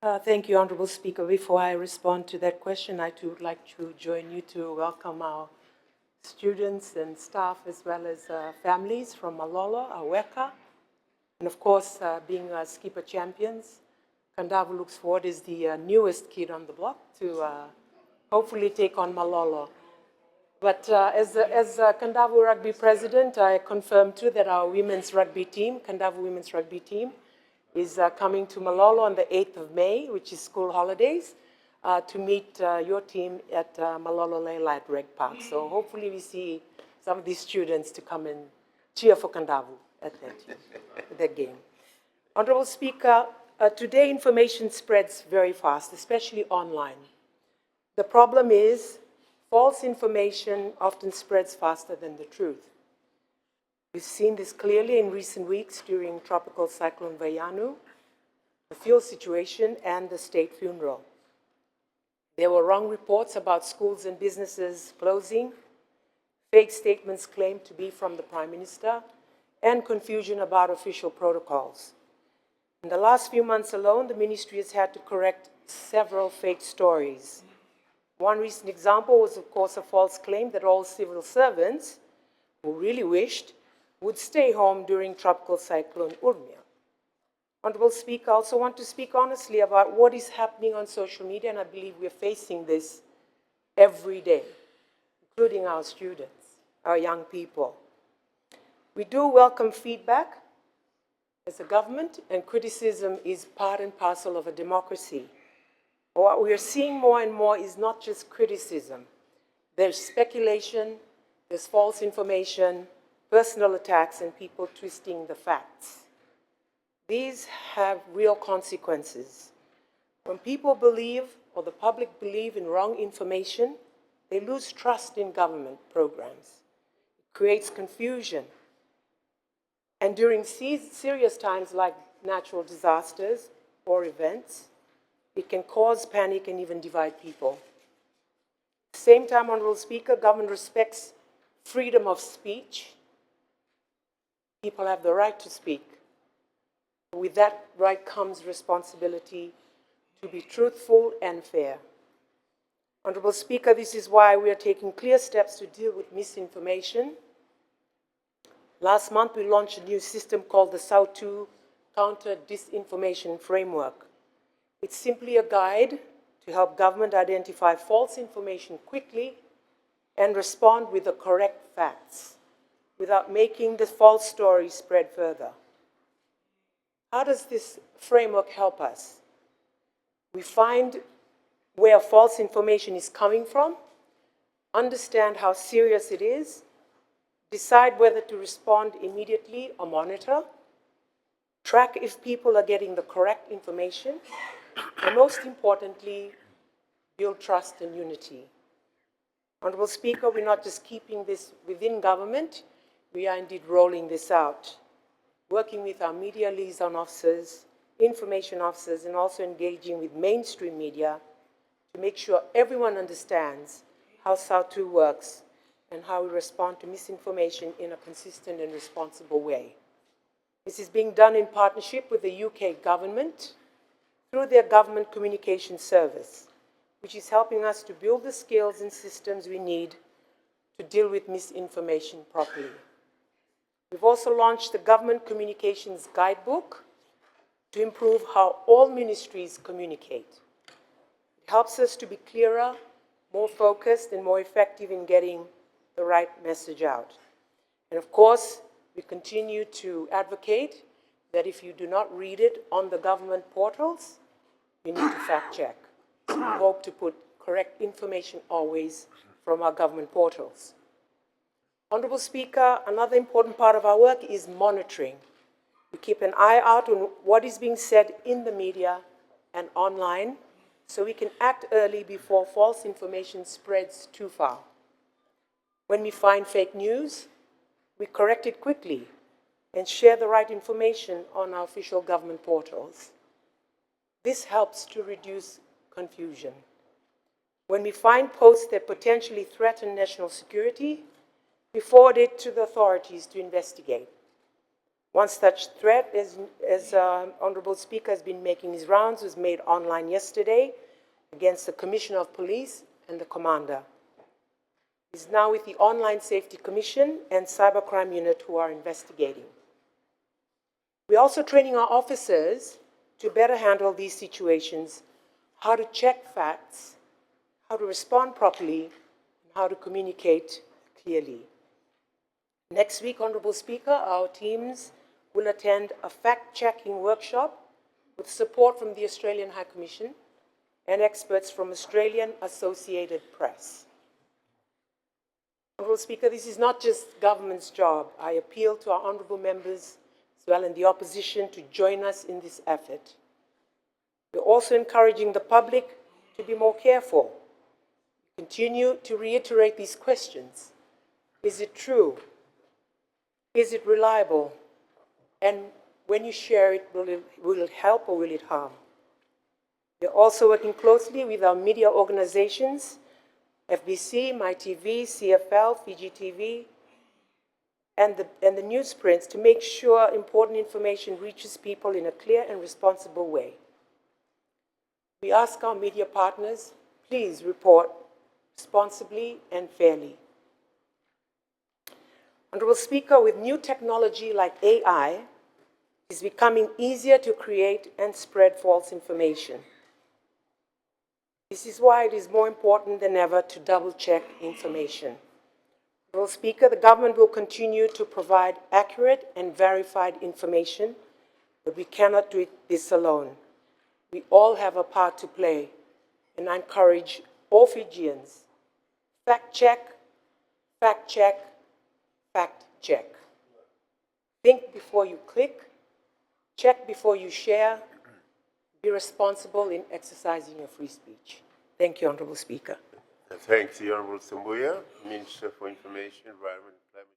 Thank you, Honorable Speaker. Before I respond to that question, I too would like to join you to welcome our students and staff as well as families from Malolo, Aweka, and of course, being skipper champions. Kandavu looks forward is the newest kid on the block to hopefully take on Malolo. But as Kandavu Rugby President, I confirm too that our women's rugby team, Kandavu women's rugby team, is coming to Malolo on the 8th of May, which is school holidays, to meet your team at Malolo Leila at Reg Park. So hopefully we see some of these students to come and cheer for Kandavu at that game. Honorable Speaker, today information spreads very fast, especially online. The problem is false information often spreads faster than the truth. We've seen this clearly in recent weeks during Tropical Cyclone Vayanu, the fuel situation, and the state funeral. There were wrong reports about schools and businesses closing, fake statements claimed to be from the Prime Minister, and confusion about official protocols. In the last few months alone, the ministry has had to correct several fake stories. One recent example was, of course, a false claim that all civil servants who really wished would stay home during Tropical Cyclone Urmia. Honorable Speaker, I also want to speak honestly about what is happening on social media, and I believe we're facing this every day, including our students, our young people. We do welcome feedback as a government, and criticism is part and parcel of a democracy. What we are seeing more and more is not just criticism. There's speculation, there's false information, personal attacks, and people twisting the facts. These have real consequences. When people believe, or the public believe in wrong information, they lose trust in government programs. It creates confusion. And during serious times like natural disasters or events, it can cause panic and even divide people. At the same time, Honorable Speaker, government respects freedom of speech. People have the right to speak. With that right comes responsibility to be truthful and fair. Honorable Speaker, this is why we are taking clear steps to deal with misinformation. Last month, we launched a new system called the SAU2 Counter Disinformation Framework. It's simply a guide to help government identify false information quickly and respond with the correct facts without making the false story spread further. How does this framework help us? We find where false information is coming from, understand how serious it is, decide whether to respond immediately or monitor, track if people are getting the correct information, and most importantly, build trust and unity. Honorable Speaker, we're not just keeping this within government, we are indeed rolling this out, working with our media liaison officers, information officers, and also engaging with mainstream media to make sure everyone understands how SAU2 works and how we respond to misinformation in a consistent and responsible way. This is being done in partnership with the UK government through their government communication service, which is helping us to build the skills and systems we need to deal with misinformation properly. We've also launched the Government Communications Guidebook to improve how all ministries communicate. It helps us to be clearer, more focused, and more effective in getting the right message out. And of course, we continue to advocate that if you do not read it on the government portals, you need to fact check. So we hope to put correct information always from our government portals. Honorable Speaker, another important part of our work is monitoring. We keep an eye out on what is being said in the media and online so we can act early before false information spreads too far. When we find fake news, we correct it quickly and share the right information on our official government portals. This helps to reduce confusion. When we find posts that potentially threaten national security, we forward it to the authorities to investigate. One such threat, as Honorable Speaker has been making his rounds, was made online yesterday against the Commissioner of Police and the Commander. He's now with the Online Safety Commission and Cybercrime Unit who are investigating. We're also training our officers to better handle these situations, how to check facts, how to respond properly, and how to communicate clearly. Next week, Honorable Speaker, our teams will attend a fact-checking workshop with support from the Australian High Commission and experts from Australian Associated Press. Honorable Speaker, this is not just government's job. I appeal to our honourable members as well in the opposition to join us in this effort. We're also encouraging the public to be more careful. Continue to reiterate these questions. Is it true? Is it reliable? And when you share it, will it help or will it harm? We're also working closely with our media organizations, FBC, MyTV, CFL, Fiji TV, and the newsprints to make sure important information reaches people in a clear and responsible way. We ask our media partners, please report responsibly and fairly. Honorable Speaker, with new technology like AI, it's becoming easier to create and spread false information. This is why it is more important than ever to double-check information. Honorable Speaker, the government will continue to provide accurate and verified information, but we cannot do this alone. We all have a part to play, and I encourage all Fijians, fact check, fact check, fact check. Think before you click, check before you share, be responsible in exercising your free speech. Thank you, Honorable Speaker. Thanks, the Honorable Tabuya, Minister for Information, Environment,